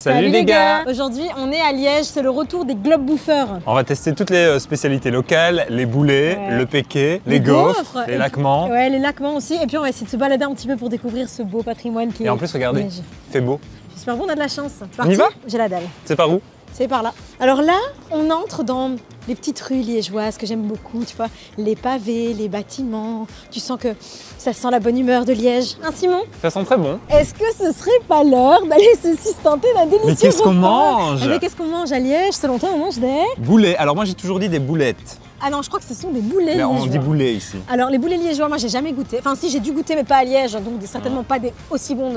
Salut les gars. Aujourd'hui, on est à Liège, c'est le retour des globes bouffeurs. On va tester toutes les spécialités locales, les boulets, le péquet, les gaufres, les laquements. Ouais, les laquements aussi. Et puis on va essayer de se balader un petit peu pour découvrir ce beau patrimoine qui est. Et en plus, regardez, Liège. il fait beau. J'espère qu'on a de la chance. On y va? J'ai la dalle. C'est par où? C'est par là. Alors là, on entre dans les petites rues liégeoises que j'aime beaucoup, tu vois. Les pavés, les bâtiments. Tu sens que ça sent la bonne humeur de Liège. Hein, Simon? Ça sent très bon. Est-ce que ce serait pas l'heure d'aller se sustenter d'un délicieux Mais qu'est-ce qu'on mange? Mais qu'est-ce qu'on mange à Liège? Selon toi, on mange des... Boulets. Alors moi, j'ai toujours dit des boulettes. Ah non, je crois que ce sont des boulets Mais liégeois. on dit boulets ici. Alors les boulets liégeois, moi j'ai jamais goûté. Enfin si, j'ai dû goûter mais pas à Liège, donc certainement pas des aussi bons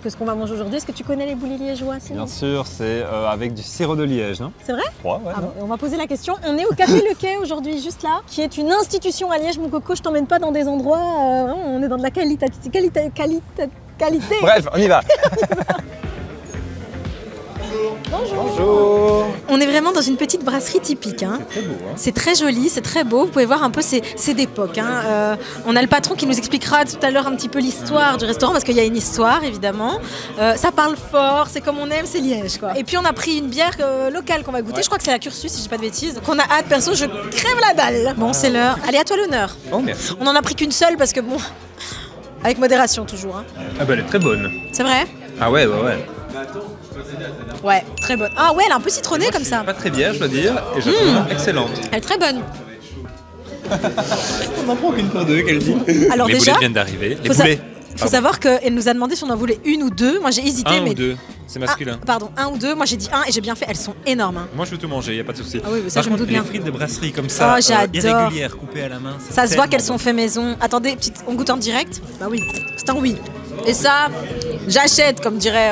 que ce qu'on va manger aujourd'hui. Est-ce que tu connais les boulets liégeois, Simon? Bien sûr, c'est avec du sirop de Liège, non? C'est vrai? Ouais, Ah bon, on va poser la question. On est au Café Le Quai aujourd'hui, juste là, qui est une institution à Liège, mon coco. Je t'emmène pas dans des endroits, on est dans de la qualité. Bref, on y va. Bonjour. Bonjour. On est vraiment dans une petite brasserie typique. Hein. C'est très beau. Hein. C'est très joli, c'est très beau. Vous pouvez voir un peu, c'est d'époque. Hein. On a le patron qui nous expliquera tout à l'heure un petit peu l'histoire du restaurant, parce qu'il y a une histoire, évidemment. Ça parle fort, c'est comme on aime, c'est Liège, quoi. Et puis on a pris une bière locale qu'on va goûter. Ouais. Je crois que c'est la Cursus, si je dis pas de bêtises. Qu'on a hâte, perso, je crève la dalle. Bon, c'est l'heure. Allez, à toi l'honneur. Oh, merci. On en a pris qu'une seule, parce que bon, avec modération toujours. Hein. Ah bah elle est très bonne. C'est vrai? Ah ouais, ouais. Ouais, très bonne. Ah ouais, elle est un peu citronnée comme ça. Pas très bien, je dois dire, et je la trouve excellente. Elle est très bonne. On n'en prend qu'une pour deux, qu'elle dit. Alors les déjà, boulets viennent d'arriver. Les boulets. Faut savoir qu'elle nous a demandé si on en voulait une ou deux. Moi j'ai hésité. Un mais... ou deux, c'est masculin. Pardon, un ou deux. Moi j'ai dit un et j'ai bien fait. Elles sont énormes. Hein. Moi je veux tout manger, y a pas de souci. Ah oui, mais ça Par je me contre, doute bien. les frites de brasserie comme ça, irrégulières, coupées à la main. Ça se voit qu'elles sont faites maison. Attendez, on goûte en direct? Bah oui, c'est un oui. Et ça, j'achète, comme dirait.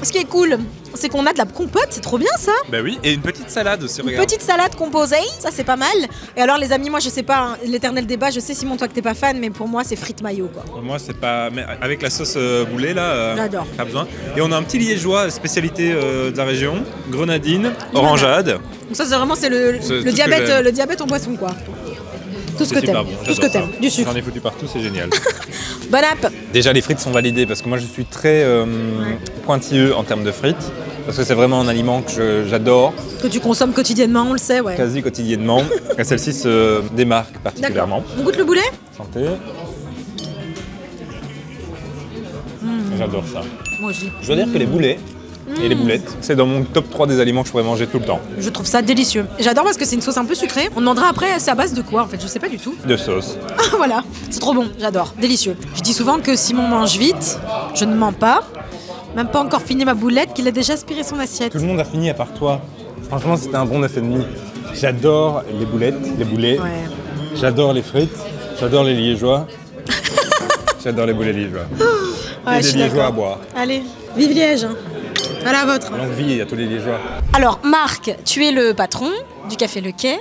Ce qui est cool, c'est qu'on a de la compote, c'est trop bien ça. Bah oui, et une petite salade aussi, Une regarde. petite salade composée, ça c'est pas mal. Et alors les amis, moi je sais pas, hein, l'éternel débat, je sais Simon toi que t'es pas fan, mais pour moi c'est frites mayo quoi. Moi c'est pas... Mais avec la sauce boulet là, j'adore. Pas besoin. Et on a un petit liégeois, spécialité de la région, grenadine, orangeade. Donc ça c'est vraiment le diabète en boisson quoi. Tout ce que t'aimes, bon, tout ce que t'aimes, du sucre. J'en ai foutu partout, c'est génial. Bon app. Déjà les frites sont validées parce que moi je suis très pointilleux en termes de frites. Parce que c'est vraiment un aliment que j'adore. Que tu consommes quotidiennement, on le sait, ouais. Quasi quotidiennement. Et celle-ci se démarque particulièrement. On goûte le boulet? Santé. J'adore ça. Moi aussi. Je dois dire que les boulets et les boulettes, c'est dans mon top 3 des aliments que je pourrais manger tout le temps. Je trouve ça délicieux. J'adore parce que c'est une sauce un peu sucrée. On demandera après, c'est à base de quoi en fait, je sais pas du tout. De sauce. Ah voilà, c'est trop bon, j'adore, délicieux. Je dis souvent que Simon mange vite, je ne mens pas. Même pas encore fini ma boulette qu'il a déjà aspiré son assiette. Tout le monde a fini à part toi. Franchement, c'était un bon 9,5. J'adore les boulettes, les boulets. Ouais. J'adore les frites. J'adore les liégeois. J'adore les boulets liégeois. Ouais, et les liégeois à boire. Allez, vive Liège. À la vôtre. Longue vie à tous les liégeois. Alors Marc, tu es le patron du Café Le Quai.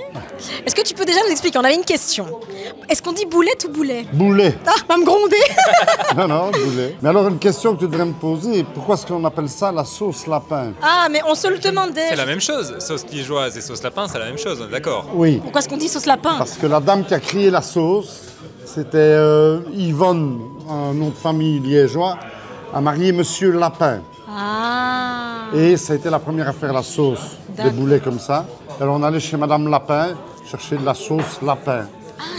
Est-ce que tu peux déjà nous expliquer? On avait une question. Est-ce qu'on dit boulette ou boulet? Boulet. Ah, va me gronder. Non, boulet. Mais alors, une question que tu devrais me poser, pourquoi est-ce qu'on appelle ça la sauce lapin? Ah, mais on se le demandait. C'est la même chose. Sauce liégeoise et sauce lapin, c'est la même chose, on est d'accord. Oui, Pourquoi est-ce qu'on dit sauce lapin? parce que la dame qui a créé la sauce, c'était Yvonne, un nom de famille liégeois, a marié Monsieur Lapin. Ah. Et ça a été la première à faire la sauce, des D'accord. boulets comme ça. Alors on allait chez Madame Lapin chercher de la sauce lapin.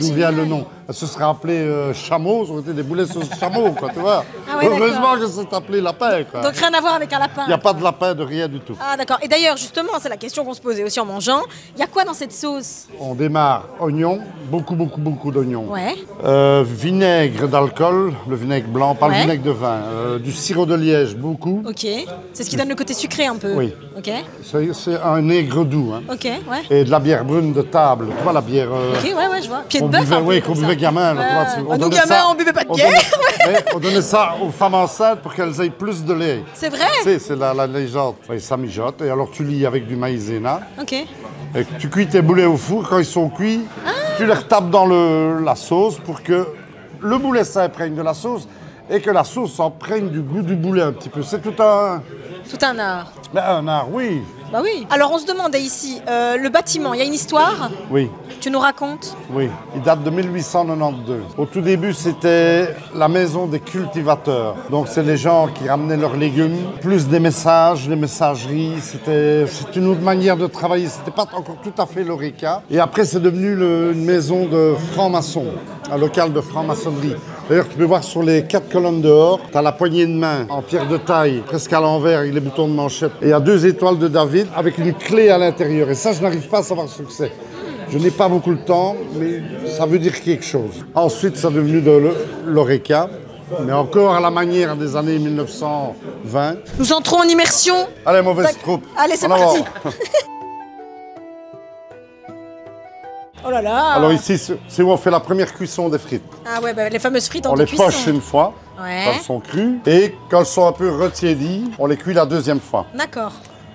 D'où vient le nom? Elle se serait appelée chameau, ça aurait été des boulets sauce chameau, quoi, tu vois. Ah ouais, heureusement que c'est appelé lapin, quoi. Donc rien à voir avec un lapin. Il n'y a pas de lapin, de rien du tout. Ah d'accord. Et d'ailleurs, justement, c'est la question qu'on se posait aussi en mangeant. Il y a quoi dans cette sauce? On démarre oignon, beaucoup d'oignons. Ouais. Vinaigre d'alcool, le vinaigre blanc, pas Ouais. le vinaigre de vin. Du sirop de liège, beaucoup. Ok. C'est ce qui donne le côté sucré un peu. Oui. Ok. C'est un aigre doux. Hein. Ok, ouais. Et de la bière brune de table. Tu vois la bière Ok, ouais, je vois. Pied de qu'on bœuf. buvait, un peu, oui, comme qu'on ça. buvait gamin. Là, tu vois, Ah, nous donnait gamins, ça- on buvait pas de on bière. donnait- on donnait ça aux femmes enceintes pour qu'elles aient plus de lait. C'est vrai? Tu sais, c'est la légende. Oui, ça mijote. Et alors tu lis avec du maïzena. Ok. Et tu cuis tes boulets au four. Quand ils sont cuits, tu les retapes dans la sauce pour que le boulet s'imprègne de la sauce et que la sauce s'imprègne du goût du boulet un petit peu. C'est tout un... Tout un art. Ben, un art, oui. Bah oui. Alors on se demandait ici, le bâtiment, il y a une histoire? Oui. Tu nous racontes? Oui, il date de 1892. Au tout début, c'était la maison des cultivateurs. Donc, c'est les gens qui ramenaient leurs légumes, plus des messages, les messageries. C'est une autre manière de travailler. C'était pas encore tout à fait l'Oreca. Et après, c'est devenu une maison de francs-maçons, un local de franc-maçonnerie. D'ailleurs, tu peux voir sur les 4 colonnes dehors, tu as la poignée de main en pierre de taille, presque à l'envers, avec les boutons de manchette. Et il y a 2 étoiles de David avec une clé à l'intérieur. Et ça, je n'arrive pas à savoir ce que c'est. Je n'ai pas beaucoup de temps, mais ça veut dire quelque chose. Ensuite, c'est devenu de l'Oreca, mais encore à la manière des années 1920. Nous entrons en immersion. Allez, mauvaise troupe. Allez, c'est En avant. parti. Oh là là. Alors ici, c'est où on fait la première cuisson des frites. Ah ouais, bah, les fameuses frites en On deux les cuissons. poche une fois, Ouais. quand elles sont crues, et quand elles sont un peu retiédies, on les cuit la deuxième fois. D'accord.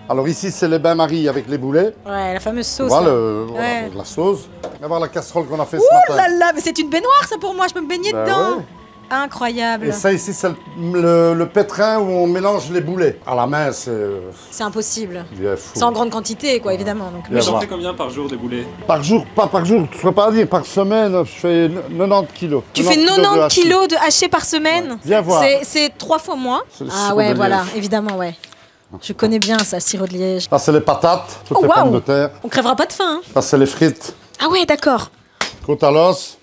Alors ici, c'est les bains-maries avec les boulets. Ouais, la fameuse sauce. Voilà, là. voilà, Ouais. la sauce. On va voir la casserole qu'on a fait ce Oh matin. là là, mais c'est une baignoire ça pour moi, je peux me baigner Ben dedans. ouais. Incroyable. Et ça ici, c'est le pétrin où on mélange les boulets. À la main, C'est impossible. bien fou. C'est en grande quantité, quoi, évidemment. Donc, Bien J'en voir. fais combien par jour des boulets? Par jour, pas par jour, tu ne pas dire, par semaine, je fais 90 kilos. tu fais 90 kilos de hachés par semaine. Ouais. Viens voir. C'est 3 fois moins. C'est le Ah sirop ouais, de voilà, liège. évidemment, ouais. Je connais bien ça, sirop de liège. Là, c'est les patates, toutes Oh, les waouh. pommes de terre. On crèvera pas de faim. Hein. Là, c'est les frites, Ah ouais, d'accord. côte à l'os.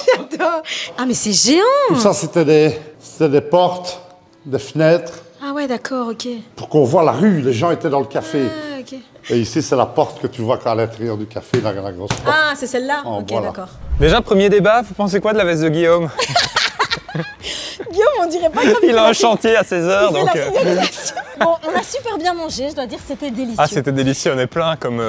J'adore. Ah mais c'est géant. Tout ça, c'était des portes, des fenêtres, Ah ouais, d'accord, ok. pour qu'on voit la rue. Les gens étaient dans le café. Ah, ok. Et ici, c'est la porte que tu vois qu'à l'intérieur du café, la grosse porte. Ah, c'est celle-là. Oh, ok, voilà. d'accord. Déjà, premier débat, vous pensez quoi de la veste de Guillaume? Guillaume, on dirait pas comme Il a un chantier à 16 heures, il fait donc... la signalisation. Bon, on a super bien mangé, je dois dire, c'était délicieux. Ah, c'était délicieux, on est plein comme...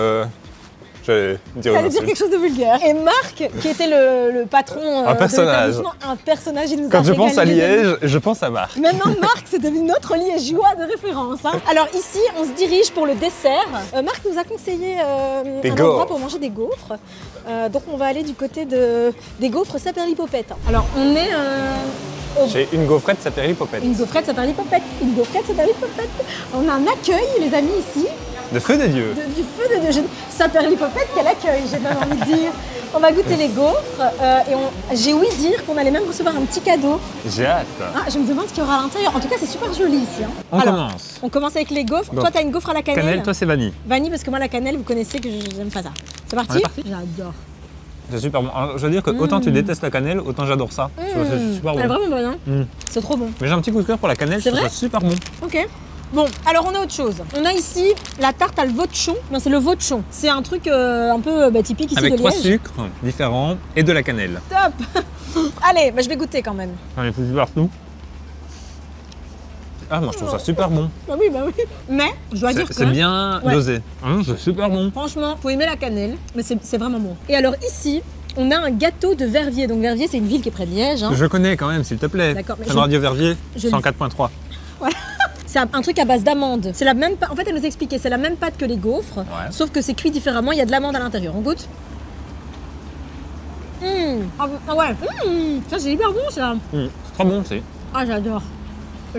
J'allais dire J'allais une dire insulte. quelque chose de vulgaire. Et Marc, qui était le patron Un de personnage. l'établissement, un personnage, il nous a Quand je pense à régalé, les amis. Liège, je pense à Marc. Maintenant, Marc, c'est devenu notre liégeois de référence. Hein. Alors ici, on se dirige pour le dessert. Marc nous a conseillé Des un gaufres. endroit pour manger des gaufres. Donc on va aller du côté des gaufres Saperlipopette. Alors on est J'ai une gaufrette Saperlipopette. une gaufrette Saperlipopette, une gaufrette Saperlipopette. On a un accueil, les amis, ici. De feu de Dieu. Du feu de Dieu. Saperlipopette, quel accueil, j'ai bien envie de dire. On va goûter les gaufres et j'ai ouï dire qu'on allait même recevoir un petit cadeau. J'ai hâte. Ah, je me demande ce qu'il y aura à l'intérieur. En tout cas, c'est super joli ici. Hein. On Alors, commence. On commence avec les gaufres. Donc, Toi, t'as une gaufre à la cannelle. Cannelle, toi c'est vanille. Vanille, parce que moi, la cannelle, vous connaissez que j'aime pas ça. C'est parti, On est parti. J'adore. C'est super bon. Alors, je veux dire que autant tu détestes la cannelle, autant j'adore ça. C'est super Elle est bon. vraiment bonne, hein. Mm. C'est trop bon. Mais j'ai un petit coup de cœur pour la cannelle, je C'est trouve vrai ça super bon. Ok. Bon, alors on a autre chose. On a ici la tarte à le vauchon. Non, c'est le vauchon. C'est un truc un peu typique ici Avec de 3 Liège. sucres différents et de la cannelle. Top. Allez, bah, je vais goûter quand même. J'en ai foutu partout. Ah, moi je trouve ça super bon. Bah oui. Mais, je dois dire que... C'est bien Ouais. dosé. C'est super bon. Franchement, faut aimer la cannelle, mais c'est vraiment bon. Et alors ici, on a un gâteau de Verviers. Donc Verviers, c'est une ville qui est près de Liège. Hein. Je connais quand même, s'il te plaît. D'accord, mais C'est je- Radio Verviers, je- 104.3. C'est un truc à base d'amande. C'est la même pâte. En fait, elle nous expliquait, c'est la même pâte que les gaufres, Ouais. sauf que c'est cuit différemment. Il y a de l'amande à l'intérieur. On goûte. Ah ouais. Ça c'est hyper bon ça. C'est trop bon, c'est. Ah j'adore.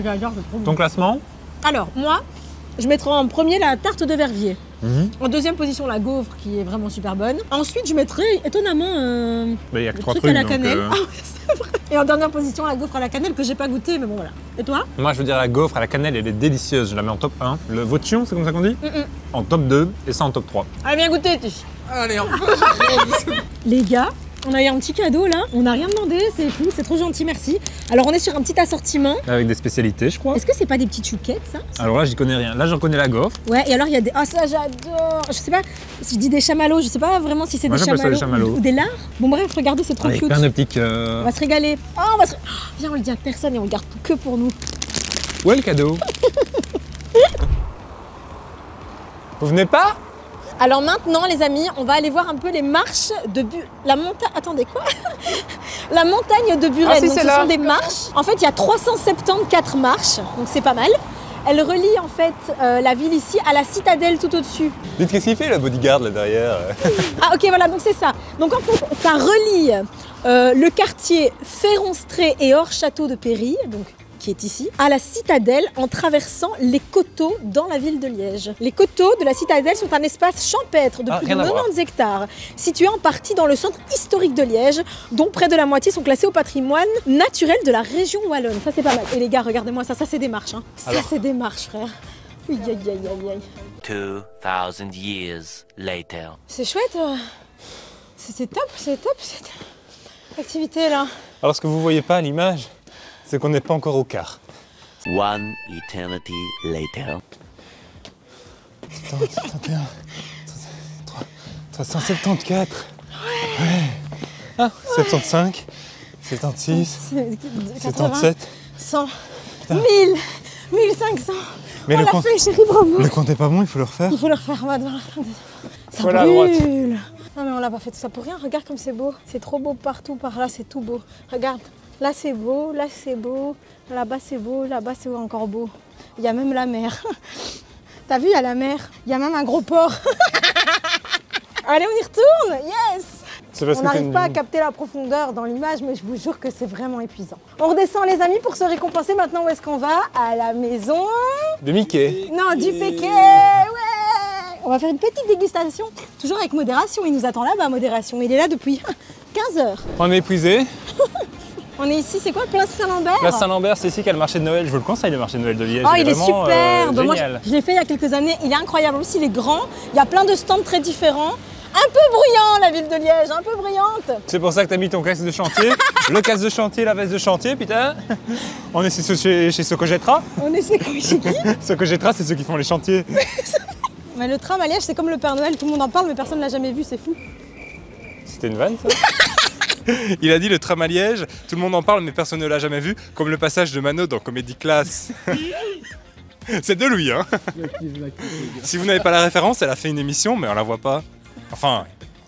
J'adore, c'est trop bon. Ton classement? Alors moi, je mettrai en premier la tarte de Verviers. Mhm. En deuxième position la gaufre qui est vraiment super bonne. Ensuite je mettrai étonnamment Bah, il y a que le 3 truc trucs. à la donc, cannelle. Ah ouais, c'est vrai. Et en dernière position la gaufre à la cannelle que j'ai pas goûté mais bon voilà. Et toi? Moi, je veux dire, la gaufre à la cannelle, elle est délicieuse. Je la mets en top 1. Le vauchon, c'est comme ça qu'on dit? En top 2 et ça en top 3. Allez viens goûter Tish. Allez, Les gars, on a eu un petit cadeau là, on n'a rien demandé, c'est fou, c'est trop gentil, merci. Alors on est sur un petit assortiment. Avec des spécialités, je crois. Est-ce que c'est pas des petites chouquettes ça? Alors là, j'y connais rien. Là, j'en connais la gaufre. Ouais, et alors il y a des... Ah ça j'adore. Je sais pas si je dis des chamallows, je sais pas vraiment si c'est Moi, des j'appelle ça des chamallows, chamallows. ou des lards. Bon bref, regardez, c'est trop Avec cute. plein de petites. On va se régaler. Oh, on va se... Oh, viens, on le dit à personne et on le garde que pour nous. Où est le cadeau? Vous venez pas? Alors maintenant les amis, on va aller voir un peu les marches de la montagne. Attendez quoi? La montagne de Buren. Ah, si, donc c'est ce là. sont des marches. En fait, il y a 374 marches, donc c'est pas mal. Elle relie en fait la ville ici à la citadelle tout au-dessus. Dites, qu'est-ce qu'il fait, la bodyguard, là, derrière? Ah ok voilà, donc c'est ça. Donc en fait, ça relie le quartier Féronstré et hors château de Péry, donc qui est ici, à la citadelle en traversant les coteaux dans la ville de Liège. Les coteaux de la citadelle sont un espace champêtre de plus de 90 hectares, situé en partie dans le centre historique de Liège, dont près de la moitié sont classés au patrimoine naturel de la région wallonne. Ça c'est pas mal. Et les gars, regardez-moi ça, ça c'est des marches. Hein. Ça c'est des marches, frère. Aïe, aïe, aïe, aïe, aïe. 2000 years later. C'est chouette. C'est top cette activité là. Alors ce que vous voyez pas à l'image, c'est qu'on n'est pas encore au quart. One eternity later. 71, 374. Ouais. Ah, 75, 76, 77. 100, 1000, 1500. Mais on l'a fait, chérie, bravo. Le compte est pas bon, il faut le refaire. Il faut le refaire, on va devoir le refaire. Ça voilà, brûle. À droite. Non mais on l'a pas fait tout ça pour rien, regarde comme c'est beau. C'est trop beau partout, par là c'est tout beau. Regarde, là c'est beau, là c'est beau, là-bas c'est beau, là-bas c'est encore beau. Il y a même la mer. T'as vu, il y a la mer, il y a même un gros port. Allez, on y retourne, yes. On n'arrive pas à capter la profondeur dans l'image, mais je vous jure que c'est vraiment épuisant. On redescend les amis pour se récompenser. Maintenant, où est-ce qu'on va? À la maison de Mickey. Non, du Péquet, ouais. On va faire une petite dégustation, toujours avec modération. Il nous attend là-bas, modération. Il est là depuis 15 heures. On est épuisé. On est ici, c'est quoi, Place Saint-Lambert? Place Saint-Lambert, c'est ici qu'il y a le marché de Noël. Je vous le conseille, le marché de Noël de Liège. Oh, il est superbe. Moi, génial. je l'ai fait il y a quelques années. Il est incroyable aussi, il est grand. Il y a plein de stands très différents. Un peu bruyant, la ville de Liège, un peu bruyante. C'est pour ça que t'as mis ton casque de chantier, le casque de chantier, la veste de chantier, putain. On est chez Socogetra. On est chez qui? Socogetra, c'est ceux qui font les chantiers. Mais le tram à Liège, c'est comme le Père Noël, tout le monde en parle, mais personne ne l'a jamais vu, c'est fou. C'était une vanne, ça? Il a dit le tram à Liège, tout le monde en parle, mais personne ne l'a jamais vu, comme le passage de Mano dans Comédie Classe. C'est de lui, hein. Si vous n'avez pas la référence, elle a fait une émission, mais on la voit pas. Enfin,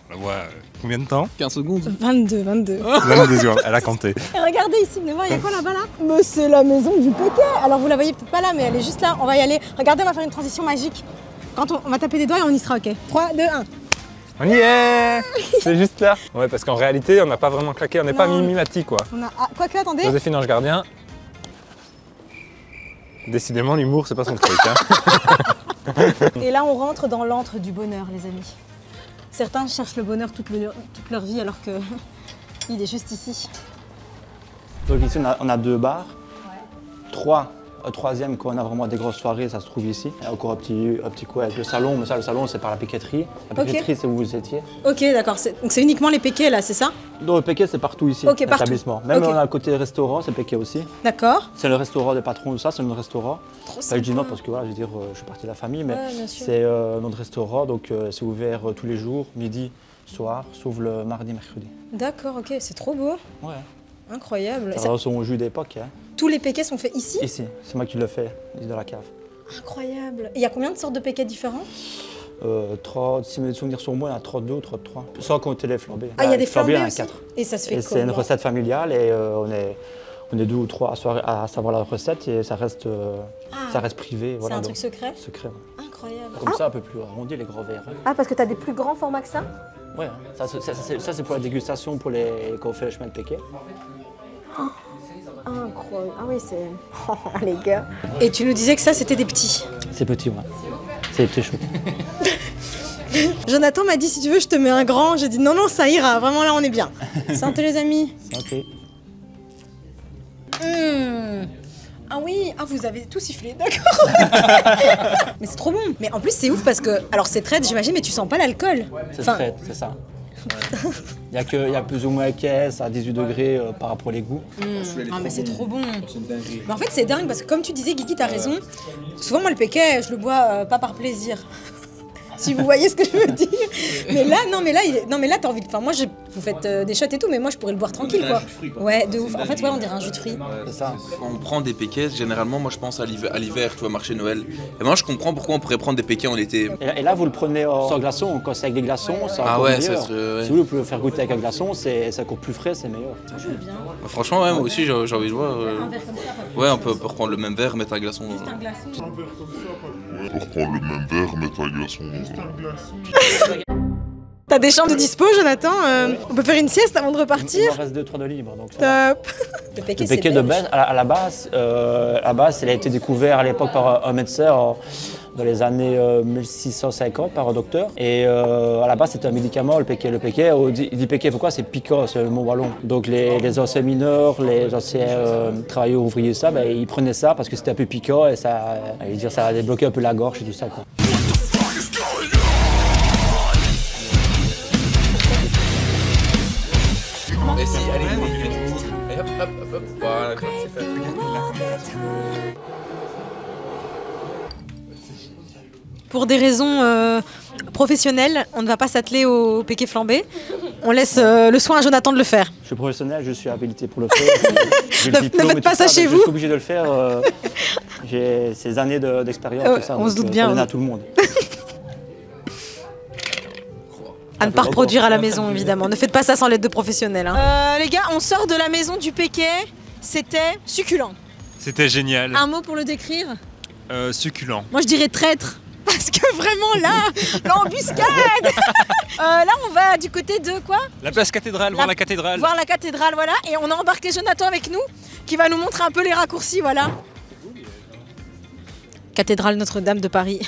on la voit combien de temps? 15 secondes. 22. 22 secondes, elle a compté. Et regardez ici, venez voir, il y a quoi là-bas là? Mais c'est la maison du Péquet. Alors vous la voyez peut-être pas là, mais elle est juste là. On va y aller. Regardez, on va faire une transition magique. Quand on va taper des doigts et on y sera, ok? 3, 2, 1. On y est. C'est juste là. Ouais, parce qu'en réalité, on n'a pas vraiment claqué, on n'est pas mimimati, quoi. On a... Ah, quoique, attendez. Joséphine Ange Gardien. Décidément, l'humour, c'est pas son truc, hein. Et là, on rentre dans l'antre du bonheur, les amis. Certains cherchent le bonheur toute leur vie, alors que il est juste ici. Donc ici, on a 2 bars. 3. Au 3e, quand on a vraiment des grosses soirées, ça se trouve ici. Il y a encore un petit coup avec le salon, mais ça, le salon, c'est par la piqueterie. La piqueterie, c'est où vous étiez. Ok, d'accord. Donc c'est uniquement les Péquets, là, c'est ça? Donc le Péquet, c'est partout ici, okay, l'établissement. Même on a le côté restaurant, c'est Péquet aussi. D'accord. C'est le restaurant des patrons de ça, c'est notre restaurant. Enfin, je dis non parce que voilà, je veux dire, je suis partie de la famille, mais c'est notre restaurant, donc c'est ouvert tous les jours, midi, soir, sauf le mardi, mercredi. D'accord, ok, c'est trop beau. Ouais. Incroyable. Ça va son jus d'époque. Hein. Tous les Péquets sont faits ici? Ici, c'est moi qui le fais, ici dans la cave. Incroyable. Et il y a combien de sortes de Péquets différents? Si mes souvenirs sont bons, il y en a 32 ou 33. Sans compter les flambés. Ah, il y a des flambés, il y en a aussi. 4. Et ça se fait comment? C'est une recette familiale et on est 2 ou 3 à savoir la recette et ça reste privé. C'est un truc secret? Secret, ouais. Incroyable. Comme ça, un peu plus arrondi, les grands verres. Hein. Ah, parce que tu as des plus grands formats que ça? Ouais, ça c'est pour la dégustation, quand on fait le chemin de Péquet. Incroyable. Ah oui, c'est... Oh, les gars. Et tu nous disais que ça, c'était des petits? C'est petit, ouais. C'est très chaud. Jonathan m'a dit, si tu veux, je te mets un grand. J'ai dit, non, non, ça ira. Vraiment, là, on est bien. Santé, les amis. Santé. Ah oui, ah, vous avez tout sifflé, d'accord. Mais c'est trop bon. Mais en plus, c'est ouf parce que... Alors, c'est traite, j'imagine, mais tu sens pas l'alcool. C'est traite, c'est ça. Il y a plus ou moins caisse à 18 degrés par rapport aux goûts. Ah mais c'est trop bon. Mais en fait c'est dingue parce que comme tu disais Guigui, t'as raison. Souvent moi le Péquet je le bois pas par plaisir. Si vous voyez ce que je veux dire. Mais là t'as envie de... Enfin moi vous faites des shots et tout mais moi je pourrais le boire tranquille quoi. Ouais de ouf. En fait ouais on dirait un jus de fruits. C'est ça. Quand on prend des Péquets, généralement moi je pense à l'hiver, tu vois, marché Noël. Et moi je comprends pourquoi on pourrait prendre des Péquets en été. Et là vous le prenez sans glaçon, quand c'est avec des glaçons, c'est encore meilleur. Ça serait, ouais. Si vous pouvez le faire goûter avec un glaçon, c'est encore plus frais, c'est meilleur. Je veux bien. Bah, franchement ouais, moi aussi j'ai envie de voir. Ouais on peut reprendre le même verre, mettre un glaçon. Juste un glaçon. Pour prendre le même verre, mettre un glaçon. T'as des chambres de dispo, Jonathan? On peut faire une sieste avant de Il repartir? me reste 2-3 de libre. Donc ça va. Top. Le péqué de base, à la base, il a été découvert à l'époque par un médecin dans les années 1650 par un docteur. Et à la base, c'était un médicament, le péqué. Le péqué, il dit péqué, pourquoi? C'est piquant, c'est le mot wallon. Donc les anciens mineurs, les anciens travailleurs ouvriers, ça, ben, ils prenaient ça parce que c'était un peu piquant et ça, ça a débloqué un peu la gorge et tout ça, quoi. Mais si, allez, une minute. Et hop, hop, hop, hop. Voilà, c'est fait. Pour des raisons professionnelles, on ne va pas s'atteler au péqué flambé. On laisse le soin à Jonathan de le faire. Je suis professionnel, je suis habilité pour le faire. Ne faites pas ça chez vous. Je suis obligé de le faire. J'ai ces années d'expérience. Tout ça, on se doute bien. Ça donne à tout le monde. À ne pas reproduire à la maison, évidemment. Ne faites pas ça sans l'aide de professionnels. Hein. Les gars, on sort de la maison du péqué. C'était succulent. C'était génial. Un mot pour le décrire? Succulent. Moi, je dirais traître. Parce que vraiment là, l'embuscade. Là, on va du côté de quoi? La place cathédrale, voir la cathédrale. Voir la cathédrale, voilà. Et on a embarqué Jonathan avec nous, qui va nous montrer un peu les raccourcis, voilà. Cathédrale Notre-Dame de Paris.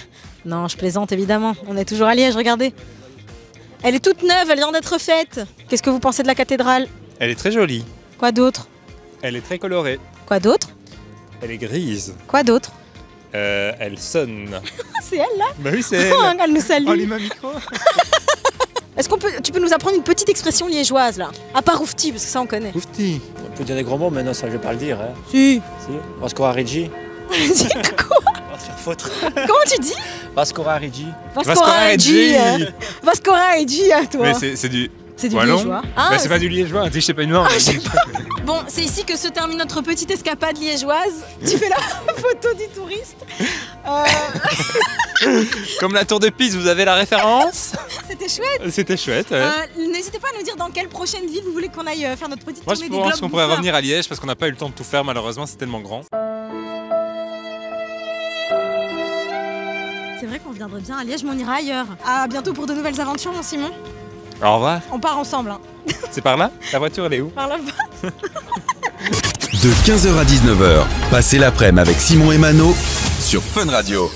Non, je plaisante évidemment. On est toujours à Liège, regardez. Elle est toute neuve, elle vient d'être faite. Qu'est-ce que vous pensez de la cathédrale? Elle est très jolie. Quoi d'autre? Elle est très colorée. Quoi d'autre? Elle est grise. Quoi d'autre? Elle sonne. C'est elle là? Bah oui, c'est elle. Elle nous salue. Oh, Lima micro. Est-ce tu peux nous apprendre une petite expression liégeoise là? À part oufti, parce que ça on connaît. Oufti. On peut dire des gros mots, mais non, ça je vais pas le dire. Hein. Si. Vasco Reggi. Quoi? On va se faire foutre. Comment tu dis? Vasco Reggi. Vasco Reggi. Vasco Reggi à toi. Mais c'est du... C'est du wallon. liégeois. Bah, c'est pas du liégeois, je sais pas une langue. Bon, c'est ici que se termine notre petite escapade liégeoise. Tu fais la photo du touriste. Comme la tour de Pise, vous avez la référence? C'était chouette. C'était chouette, ouais. N'hésitez pas à nous dire dans quelle prochaine ville vous voulez qu'on aille faire notre petite Moi, tournée je des globes pense qu'on pourrait bouffeurs. revenir à Liège parce qu'on n'a pas eu le temps de tout faire, malheureusement, c'est tellement grand. C'est vrai qu'on viendrait bien à Liège, mais on ira ailleurs. À bientôt pour de nouvelles aventures, mon Simon. Au revoir. On part ensemble. Hein. C'est par là? La voiture, elle est où? Par là-bas. De 15h à 19h, passez l'après-midi avec Simon et Mano sur Fun Radio.